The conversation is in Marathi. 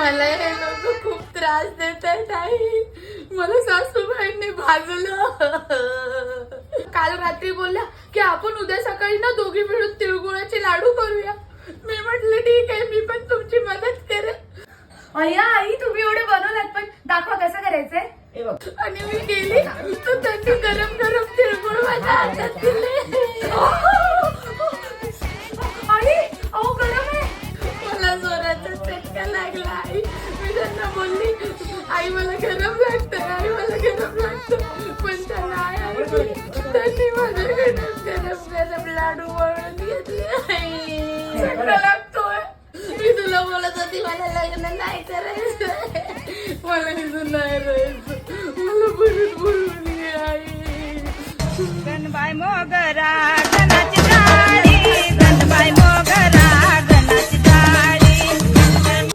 मला हे लोक खूप त्रास देत आहेत आई. मला सासूबाईंनी भाजलं. काल रात्री बोलल्या की आपण उद्या सकाळी ना दोघी मिळून तिळगुळाचे लाडू करूया. मी म्हटलं ठीक आहे, मी पण तुमची मदत करेन. अय्या आई, तुम्ही एवढे बनवलात, पण दाखवा कसं करायचंय. आणि मी गेली तर त्यांनी गरम गरम तिळगुळ माझ्या हातात दिले. आई, अहो गरम आहे. मला जोराचा चटका लागला आई. मी त्यांना बोलली आई मला गरम लागतं, आई मला गरम लागतं. पण त्यांना त्यांनी माझ्याकडे गरम गरम लाडू वळून घेतले. आई चटका लागतोय. मी तुला बोलत होती मला लग्न नाही करायचं, मला इथून नाही राहायचं, मला परत बोलून घे आई. गणबाई मोगरा